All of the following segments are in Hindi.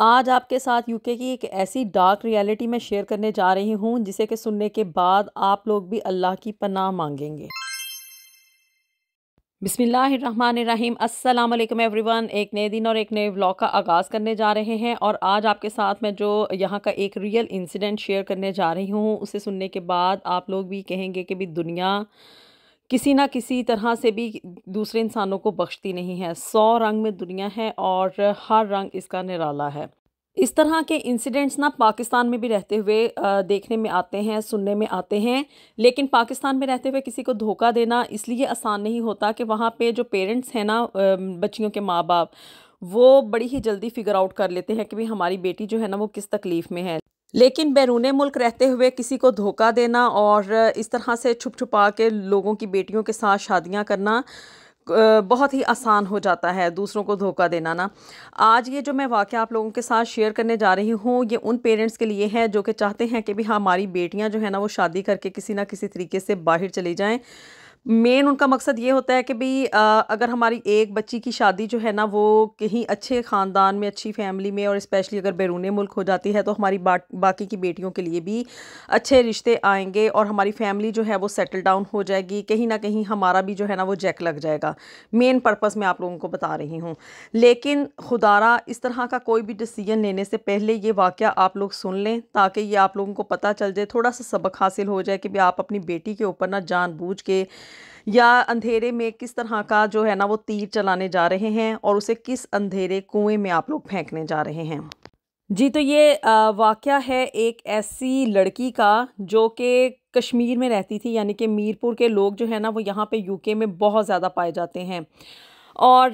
आज आपके साथ यूके की एक ऐसी डार्क रियलिटी मैं शेयर करने जा रही हूँ जिसे कि सुनने के बाद आप लोग भी अल्लाह की पनाह मांगेंगे। बिस्मिल्लाहिर्रहमानिर्रहीम, अस्सलाम वालेकुम एवरीवन। एक नए दिन और एक नए व्लॉग का आगाज़ करने जा रहे हैं और आज आपके साथ मैं जो यहाँ का एक रियल इंसिडेंट शेयर करने जा रही हूँ उसे सुनने के बाद आप लोग भी कहेंगे कि भी दुनिया किसी ना किसी तरह से भी दूसरे इंसानों को बख्शती नहीं है। 100 रंग में दुनिया है और हर रंग इसका निराला है। इस तरह के इंसिडेंट्स ना पाकिस्तान में भी रहते हुए देखने में आते हैं, सुनने में आते हैं। लेकिन पाकिस्तान में रहते हुए किसी को धोखा देना इसलिए आसान नहीं होता कि वहाँ पे जो पेरेंट्स हैं ना, बच्चियों के माँ बाप, वो बड़ी ही जल्दी फिगर आउट कर लेते हैं कि भाई हमारी बेटी जो है ना वो किस तकलीफ़ में है। लेकिन बैरूने मुल्क रहते हुए किसी को धोखा देना और इस तरह से छुप छुपा के लोगों की बेटियों के साथ शादियां करना बहुत ही आसान हो जाता है, दूसरों को धोखा देना ना। आज ये जो मैं वाक़या आप लोगों के साथ शेयर करने जा रही हूँ ये उन पेरेंट्स के लिए है जो कि चाहते हैं कि भी हमारी बेटियां जो है ना वो शादी करके किसी ना किसी तरीके से बाहर चली जाएं। मेन उनका मकसद ये होता है कि भाई अगर हमारी एक बच्ची की शादी जो है ना वो कहीं अच्छे ख़ानदान में, अच्छी फैमिली में और स्पेशली अगर बैरूने मुल्क हो जाती है तो हमारी बाकी की बेटियों के लिए भी अच्छे रिश्ते आएंगे और हमारी फैमिली जो है वो सेटल डाउन हो जाएगी। कहीं ना कहीं हमारा भी जो है ना वो जैक लग जाएगा। मेन पर्पस मैं आप लोगों को बता रही हूँ। लेकिन खुदारा इस तरह का कोई भी डिसीजन लेने से पहले ये वाक़या आप लोग सुन लें ताकि ये आप लोगों को पता चल जाए, थोड़ा सा सबक हासिल हो जाए कि भाई आप अपनी बेटी के ऊपर ना जानबूझ के या अंधेरे में किस तरह का जो है ना वो तीर चलाने जा रहे हैं और उसे किस अंधेरे कुएं में आप लोग फेंकने जा रहे हैं। जी, तो ये वाक़या है एक ऐसी लड़की का जो कि कश्मीर में रहती थी, यानी कि मीरपुर के लोग जो है ना वो यहाँ पे यूके में बहुत ज़्यादा पाए जाते हैं। और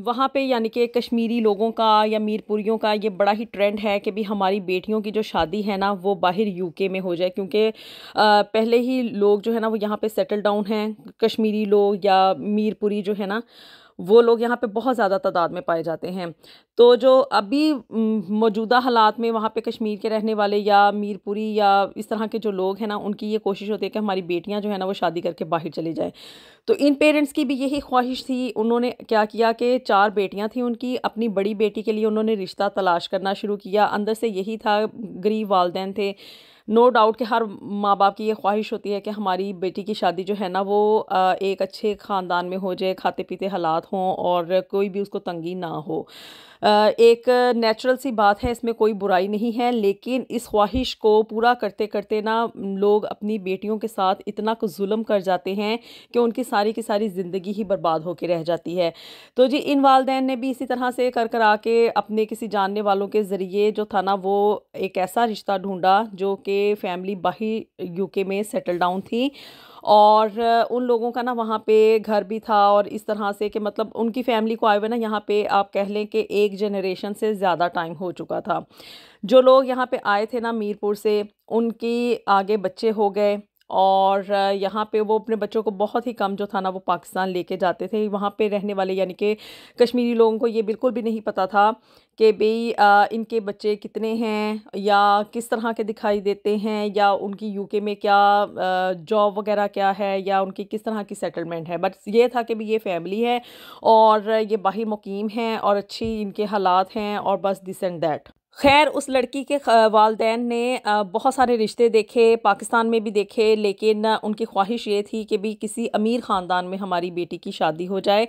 वहाँ पे यानी कि कश्मीरी लोगों का या मीरपुरियों का ये बड़ा ही ट्रेंड है कि भी हमारी बेटियों की जो शादी है ना वो बाहर यूके में हो जाए, क्योंकि पहले ही लोग जो है ना वो यहाँ पे सेटल डाउन हैं। कश्मीरी लोग या मीरपुरी जो है ना वो लोग यहाँ पे बहुत ज़्यादा तादाद में पाए जाते हैं। तो जो अभी मौजूदा हालात में वहाँ पे कश्मीर के रहने वाले या मीरपुरी या इस तरह के जो लोग हैं ना उनकी ये कोशिश होती है कि हमारी बेटियाँ जो है ना वो शादी करके बाहर चली जाएँ। तो इन पेरेंट्स की भी यही ख्वाहिश थी। उन्होंने क्या किया कि 4 बेटियां थी उनकी, अपनी बड़ी बेटी के लिए उन्होंने रिश्ता तलाश करना शुरू किया। अंदर से यही था, गरीब वालिदैन थे। नो डाउट कि हर माँ बाप की ये ख्वाहिश होती है कि हमारी बेटी की शादी जो है ना वो एक अच्छे ख़ानदान में हो जाए, खाते पीते हालात हों और कोई भी उसको तंगी ना हो। एक नेचुरल सी बात है, इसमें कोई बुराई नहीं है। लेकिन इस ख्वाहिश को पूरा करते करते ना लोग अपनी बेटियों के साथ इतना कुछ जुल्म कर जाते हैं कि उनकी सारी की सारी ज़िंदगी ही बर्बाद होकर रह जाती है। तो जी इन वालदैन ने भी इसी तरह से कर करा के अपने किसी जानने वालों के ज़रिए जो था ना वो एक ऐसा रिश्ता ढूंढा जो कि फैमिली बाहर यूके में सेटल डाउन थी और उन लोगों का ना वहाँ पे घर भी था और इस तरह से कि मतलब उनकी फैमिली को आए हुए ना यहाँ पे आप कह लें कि एक जनरेशन से ज़्यादा टाइम हो चुका था। जो लोग यहाँ पे आए थे ना मीरपुर से, उनकी आगे बच्चे हो गए और यहाँ पे वो अपने बच्चों को बहुत ही कम जो था ना वो पाकिस्तान लेके जाते थे। वहाँ पे रहने वाले यानी कि कश्मीरी लोगों को ये बिल्कुल भी नहीं पता था कि भाई इनके बच्चे कितने हैं या किस तरह के दिखाई देते हैं या उनकी यूके में क्या जॉब वगैरह क्या है या उनकी किस तरह की सेटलमेंट है। बट ये था कि भाई ये फैमिली है और ये बाहर मुकीम हैं और अच्छी इनके हालात हैं और बस दिस एंड दैट। खैर उस लड़की के वालदैन ने बहुत सारे रिश्ते देखे, पाकिस्तान में भी देखे, लेकिन उनकी ख्वाहिश ये थी कि भी किसी अमीर ख़ानदान में हमारी बेटी की शादी हो जाए।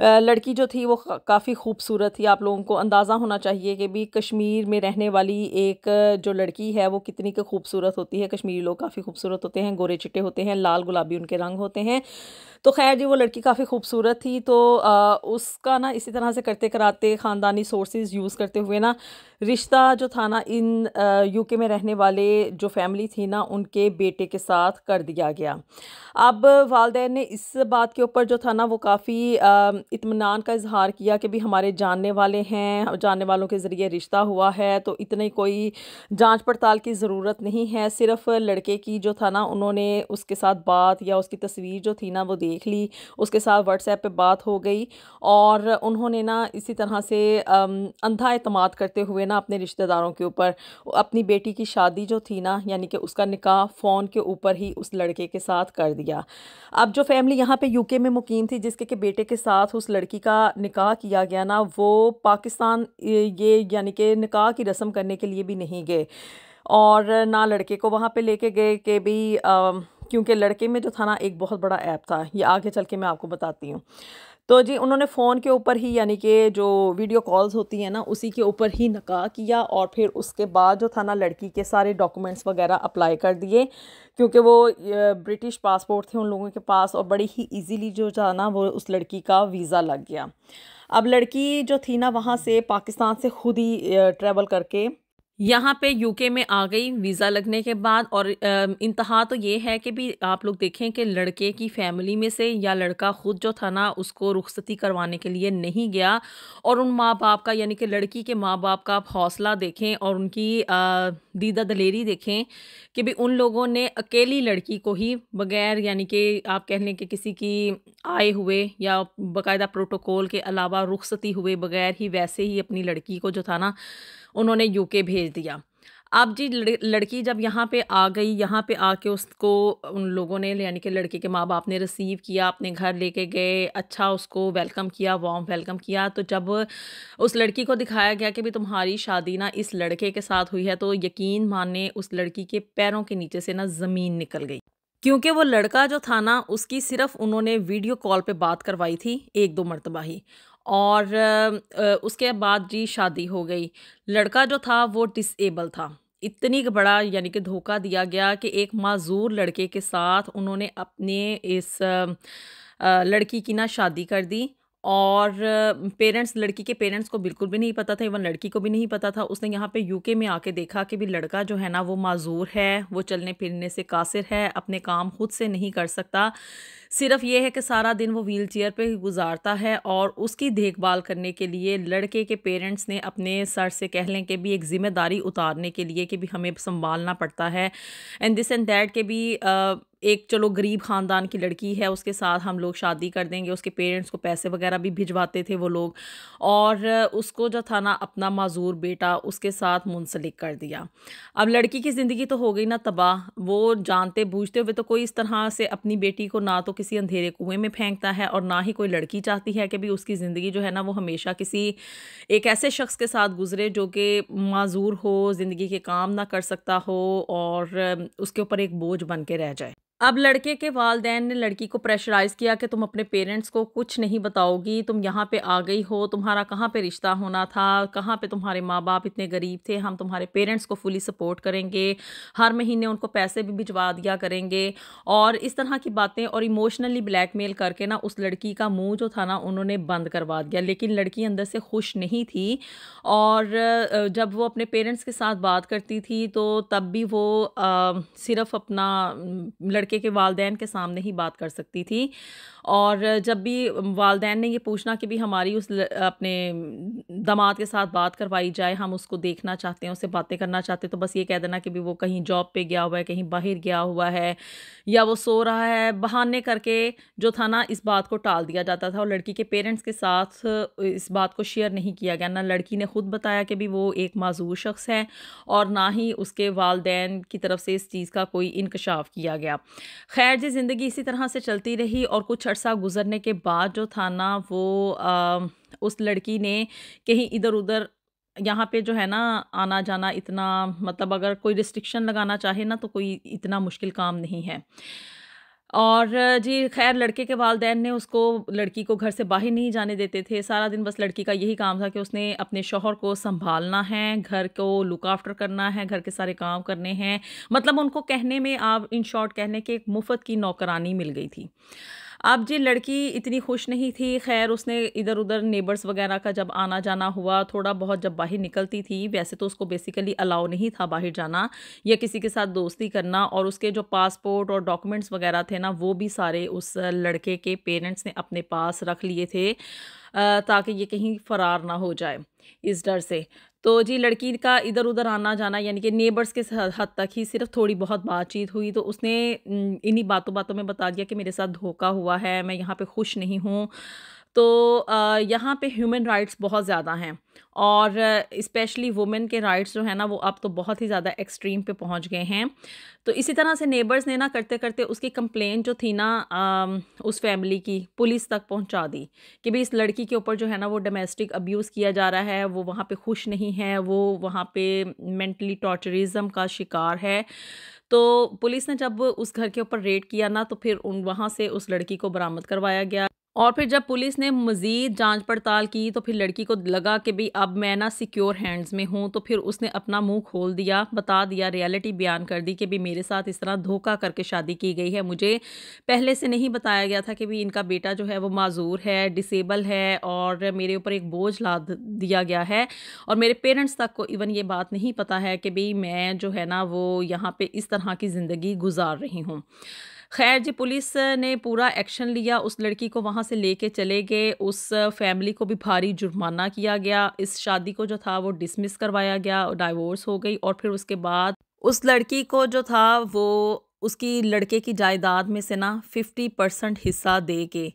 लड़की जो थी वो काफ़ी खूबसूरत थी। आप लोगों को अंदाज़ा होना चाहिए कि भी कश्मीर में रहने वाली एक जो लड़की है वो कितनी की खूबसूरत होती है। कश्मीरी लोग काफ़ी खूबसूरत होते हैं, गोरे चिट्टे होते हैं, लाल गुलाबी उनके रंग होते हैं। तो खैर जी वो लड़की काफ़ी खूबसूरत थी। तो उसका ना इसी तरह से करते कराते ख़ानदानी सोर्सेज यूज़ करते हुए ना रिश्ता जो था ना इन यूके में रहने वाले जो फैमिली थी ना उनके बेटे के साथ कर दिया गया। अब वालदैन ने इस बात के ऊपर जो था ना वो काफ़ी इत्मीनान का इजहार किया कि भी हमारे जानने वाले हैं, जानने वालों के ज़रिए रिश्ता हुआ है तो इतनी कोई जांच पड़ताल की ज़रूरत नहीं है। सिर्फ लड़के की जो था ना उन्होंने उसके साथ बात या उसकी तस्वीर जो थी ना वो देख ली, उसके साथ व्हाट्सएप पे बात हो गई और उन्होंने ना इसी तरह से अंधा एतमाद करते हुए ना अपने अपने रिश्तेदारों के ऊपर। अपनी बेटी की शादी जो थी ना, यानी कि उसका निकाह फ़ोन के ऊपर ही उस लड़के के साथ कर दिया। अब जो फैमिली यहाँ पे यूके में मुकीम थी, जिसके के बेटे के साथ उस लड़की का निकाह किया गया ना, वो पाकिस्तान ये यानी कि निकाह की रस्म करने के लिए भी नहीं गए, और ना लड़के को वहाँ पे लेके गए कि भी क्योंकि लड़के में जो था ना एक बहुत बड़ा ऐप था, ये आगे चल के मैं आपको बताती हूँ। तो जी उन्होंने फ़ोन के ऊपर ही, यानी कि जो वीडियो कॉल्स होती हैं ना, उसी के ऊपर ही निकाह किया, और फिर उसके बाद जो था ना लड़की के सारे डॉक्यूमेंट्स वगैरह अप्लाई कर दिए, क्योंकि वो ब्रिटिश पासपोर्ट थे उन लोगों के पास, और बड़ी ही इजीली जो था ना वो उस लड़की का वीज़ा लग गया। अब लड़की जो थी ना वहाँ से पाकिस्तान से खुद ही ट्रैवल करके यहाँ पे यूके में आ गई वीज़ा लगने के बाद। और इंतहा तो ये है कि भी आप लोग देखें कि लड़के की फैमिली में से या लड़का खुद जो था ना उसको रुखसती करवाने के लिए नहीं गया, और उन माँ बाप का, यानी कि लड़की के माँ बाप का आप हौसला देखें और उनकी दीदा दलेरी देखें कि भी उन लोगों ने अकेली लड़की को ही बगैर, यानी कि आप कह लें कि किसी की आए हुए या बाकायदा प्रोटोकॉल के अलावा रुखसती हुए बगैर ही वैसे ही अपनी लड़की को जो था ना उन्होंने यूके भेज दिया। अब जी लड़की जब यहाँ पे आ गई, यहाँ पे आके उसको उन लोगों ने, यानी कि लड़के के माँ बाप ने रिसीव किया, अपने घर लेके गए, अच्छा उसको वेलकम किया, वार्म वेलकम किया। तो जब उस लड़की को दिखाया गया कि भी तुम्हारी शादी ना इस लड़के के साथ हुई है, तो यकीन माने उस लड़की के पैरों के नीचे से ना ज़मीन निकल गई, क्योंकि वो लड़का जो था ना उसकी सिर्फ उन्होंने वीडियो कॉल पे बात करवाई थी 1-2 मरतबा ही, और उसके बाद जी शादी हो गई। लड़का जो था वो डिसेबल था। इतनी बड़ा, यानी कि धोखा दिया गया कि एक माज़ूर लड़के के साथ उन्होंने अपने इस लड़की की ना शादी कर दी, और पेरेंट्स, लड़की के पेरेंट्स को बिल्कुल भी नहीं पता था, इवन लड़की को भी नहीं पता था। उसने यहाँ पे यूके में आके देखा कि भी लड़का जो है ना वो माज़ूर है, वो चलने फिरने से कासिर है, अपने काम खुद से नहीं कर सकता, सिर्फ ये है कि सारा दिन वो व्हील चेयर पे ही गुजारता है, और उसकी देखभाल करने के लिए लड़के के पेरेंट्स ने अपने सर से कह लें कि भी एक ज़िम्मेदारी उतारने के लिए कि भी हमें संभालना पड़ता है, एंड दिस एंड दैट के भी एक चलो गरीब ख़ानदान की लड़की है, उसके साथ हम लोग शादी कर देंगे। उसके पेरेंट्स को पैसे वगैरह भी भिजवाते थे वो लोग, और उसको जो था ना अपना माज़ूर बेटा उसके साथ मुंसलिक कर दिया। अब लड़की की ज़िंदगी तो हो गई ना तबाह। वो जानते बूझते हुए तो कोई इस तरह से अपनी बेटी को ना तो किसी अंधेरे कुएं में फेंकता है, और ना ही कोई लड़की चाहती है कि भी उसकी ज़िंदगी जो है ना वो हमेशा किसी एक ऐसे शख्स के साथ गुजरे जो कि माज़ूर हो, ज़िंदगी के काम ना कर सकता हो, और उसके ऊपर एक बोझ बन के रह जाए। अब लड़के के वालिदैन ने लड़की को प्रेशराइज़ किया कि तुम अपने पेरेंट्स को कुछ नहीं बताओगी, तुम यहाँ पे आ गई हो, तुम्हारा कहाँ पे रिश्ता होना था, कहाँ पे तुम्हारे माँ बाप इतने गरीब थे, हम तुम्हारे पेरेंट्स को फुली सपोर्ट करेंगे, हर महीने उनको पैसे भी भिजवा दिया करेंगे, और इस तरह की बातें, और इमोशनली ब्लैकमेल करके ना उस लड़की का मुंह जो था ना उन्होंने बंद करवा दिया। लेकिन लड़की अंदर से खुश नहीं थी, और जब वो अपने पेरेंट्स के साथ बात करती थी तो तब भी वो सिर्फ अपना लड़के के वालिदैन के सामने ही बात कर सकती थी, और जब भी वालिदैन ने ये पूछना कि भी हमारी अपने दामाद के साथ बात करवाई जाए, हम उसको देखना चाहते हैं, उससे बातें करना चाहते हैं, तो बस ये कह देना कि भी वो कहीं जॉब पे गया हुआ है, कहीं बाहर गया हुआ है, या वो सो रहा है, बहाने करके जो था ना इस बात को टाल दिया जाता था, और लड़की के पेरेंट्स के साथ इस बात को शेयर नहीं किया गया। ना लड़की ने खुद बताया कि भी वो एक माज़ूर शख्स है, और ना ही उसके वालिदैन की तरफ से इस चीज़ का कोई इंकशाफ किया गया। खैर जी ज़िंदगी इसी तरह से चलती रही, और कुछ अरसा गुजरने के बाद जो था ना वो उस लड़की ने कहीं इधर उधर, यहाँ पे जो है ना आना जाना इतना, मतलब अगर कोई रिस्ट्रिक्शन लगाना चाहे ना तो कोई इतना मुश्किल काम नहीं है। और जी खैर लड़के के वालिदैन ने उसको, लड़की को घर से बाहर नहीं जाने देते थे। सारा दिन बस लड़की का यही काम था कि उसने अपने शौहर को संभालना है, घर को लुक आफ्टर करना है, घर के सारे काम करने हैं। मतलब उनको कहने में, आप इन शॉर्ट कहने के, एक मुफ्त की नौकरानी मिल गई थी। अब जी लड़की इतनी खुश नहीं थी। खैर उसने इधर उधर नेबर्स वगैरह का जब आना जाना हुआ, थोड़ा बहुत जब बाहर निकलती थी, वैसे तो उसको बेसिकली अलाउ नहीं था बाहर जाना या किसी के साथ दोस्ती करना, और उसके जो पासपोर्ट और डॉक्यूमेंट्स वगैरह थे ना वो भी सारे उस लड़के के पेरेंट्स ने अपने पास रख लिए थे, ताकि ये कहीं फ़रार ना हो जाए इस डर से। तो जी लड़की का इधर उधर आना जाना, यानी कि नेबर्स के हद तक ही सिर्फ थोड़ी बहुत बातचीत हुई, तो उसने इन्हीं बातों बातों में बता दिया कि मेरे साथ धोखा हुआ है, मैं यहाँ पे खुश नहीं हूँ। तो यहाँ पे ह्यूमन राइट्स बहुत ज़्यादा हैं और स्पेशली वुमेन के राइट्स जो है ना वो अब तो बहुत ही ज़्यादा एक्सट्रीम पे पहुँच गए हैं। तो इसी तरह से नेबर्स ने ना करते करते उसकी कंप्लेंट जो थी ना उस फैमिली की पुलिस तक पहुँचा दी कि भाई इस लड़की के ऊपर जो है ना वो डोमेस्टिक अब्यूज़ किया जा रहा है, वो वहाँ पे खुश नहीं है, वो वहाँ पे मेंटली टॉर्चरिज्म का शिकार है। तो पुलिस ने जब उस घर के ऊपर रेड किया ना तो फिर उन वहाँ से उस लड़की को बरामद करवाया गया और फिर जब पुलिस ने मज़ीद जांच पड़ताल की तो फिर लड़की को लगा कि भाई अब मैं ना सिक्योर हैंड्स में हूँ, तो फिर उसने अपना मुंह खोल दिया, बता दिया, रियलिटी बयान कर दी कि भाई मेरे साथ इस तरह धोखा करके शादी की गई है। मुझे पहले से नहीं बताया गया था कि भाई इनका बेटा जो है वो माजूर है, डिसेबल है और मेरे ऊपर एक बोझ लाद दिया गया है और मेरे पेरेंट्स तक को इवन ये बात नहीं पता है कि भाई मैं जो है ना वो यहाँ पे इस तरह की ज़िंदगी गुजार रही हूँ। खैर जी, पुलिस ने पूरा एक्शन लिया, उस लड़की को वहाँ से लेके चले गए, उस फैमिली को भी भारी जुर्माना किया गया, इस शादी को जो था वो डिसमिस करवाया गया, डाइवोर्स हो गई और फिर उसके बाद उस लड़की को जो था वो उसकी लड़के की जायदाद में से ना 50% हिस्सा दे के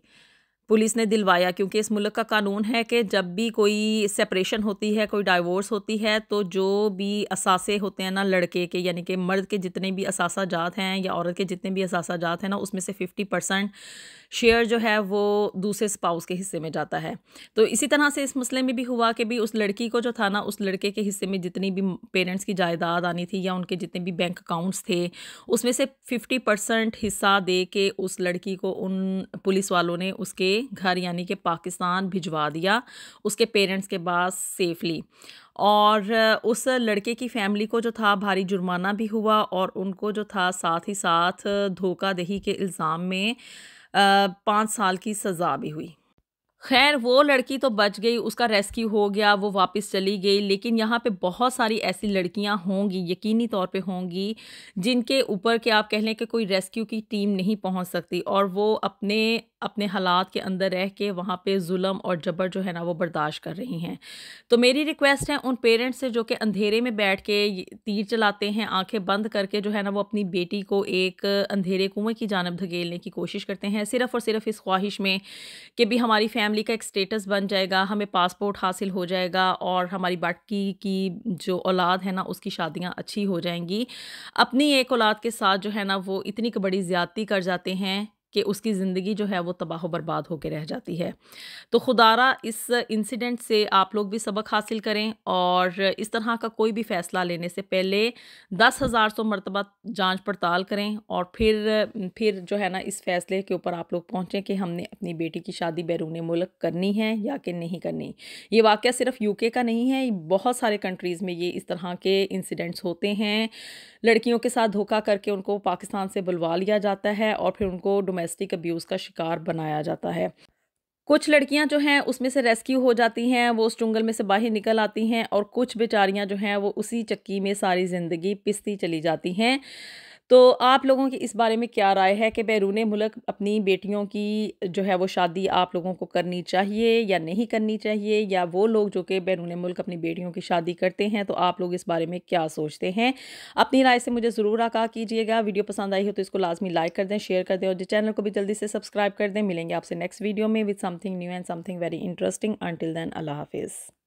पुलिस ने दिलवाया, क्योंकि इस मुल्क का कानून है कि जब भी कोई सेपरेशन होती है, कोई डाइवोर्स होती है, तो जो भी असासे होते हैं ना लड़के के, यानी कि मर्द के जितने भी असासा जात हैं या औरत के जितने भी असासा जात हैं ना, उसमें से 50% शेयर जो है वो दूसरे स्पाउस के हिस्से में जाता है। तो इसी तरह से इस मसले में भी हुआ कि भी उस लड़की को जो था ना उस लड़के के हिस्से में जितनी भी पेरेंट्स की जायदाद आनी थी या उनके जितने भी बैंक अकाउंट्स थे, उसमें से 50% हिस्सा दे के उस लड़की को उन पुलिस वालों ने उसके घर यानी कि पाकिस्तान भिजवा दिया उसके पेरेंट्स के पास सेफली। और उस लड़के की फैमिली को जो था भारी जुर्माना भी हुआ और उनको जो था साथ ही साथ धोखाधड़ी के इल्ज़ाम में 5 साल की सज़ा भी हुई। खैर वो लड़की तो बच गई, उसका रेस्क्यू हो गया, वो वापस चली गई, लेकिन यहाँ पे बहुत सारी ऐसी लड़कियाँ होंगी, यकीनी तौर पे होंगी, जिनके ऊपर के आप कह लें कि कोई रेस्क्यू की टीम नहीं पहुँच सकती और वो अपने अपने हालात के अंदर रह के वहाँ पे जुल्म और जबर जो है ना वो बर्दाश्त कर रही हैं। तो मेरी रिक्वेस्ट है उन पेरेंट्स से जो कि अंधेरे में बैठ के तीर चलाते हैं, आंखें बंद करके जो है ना वो अपनी बेटी को एक अंधेरे कुएं की जानब धकेलने की कोशिश करते हैं, सिर्फ़ और सिर्फ इस ख्वाहिश में कि भी हमारी फैमिली का एक स्टेटस बन जाएगा, हमें पासपोर्ट हासिल हो जाएगा और हमारी बाकी की जो औलाद है ना उसकी शादियां अच्छी हो जाएंगी। अपनी एक औलाद के साथ जो है ना वो इतनी बड़ी ज़्यादती कर जाते हैं कि उसकी ज़िंदगी जो है वो तबाह बर्बाद होकर रह जाती है। तो खुदारा इस इंसिडेंट से आप लोग भी सबक हासिल करें और इस तरह का कोई भी फ़ैसला लेने से पहले 10,000 सौ मरतबा जांच पड़ताल करें और फिर जो है ना इस फ़ैसले के ऊपर आप लोग पहुँचें कि हमने अपनी बेटी की शादी बैरून मुल्क करनी है या कि नहीं करनी। ये वाक़या सिर्फ यूके का नहीं है, बहुत सारे कंट्रीज़ में ये इस तरह के इंसिडेंट्स होते हैं। लड़कियों के साथ धोखा करके उनको पाकिस्तान से बुलवा लिया जाता है और फिर उनको डोमेस्टिक अब्यूज़ का शिकार बनाया जाता है। कुछ लड़कियां जो हैं उसमें से रेस्क्यू हो जाती हैं, वो उस चुंगल में से बाहर निकल आती हैं और कुछ बेचारियां जो हैं वो उसी चक्की में सारी ज़िंदगी पिसती चली जाती हैं। तो आप लोगों की इस बारे में क्या राय है कि बैरून मुल्क अपनी बेटियों की जो है वो शादी आप लोगों को करनी चाहिए या नहीं करनी चाहिए, या वो लोग जो कि बैरून मुल्क अपनी बेटियों की शादी करते हैं तो आप लोग इस बारे में क्या सोचते हैं? अपनी राय से मुझे ज़रूर आगाह कीजिएगा। वीडियो पसंद आई हो तो इसको लाजमी लाइक कर दें, शेयर कर दें और चैनल को भी जल्दी से सब्सक्राइब कर दें। मिलेंगे आपसे नेक्स्ट वीडियो में with something new and something very interesting. Until then अल्लाह हाफिज़।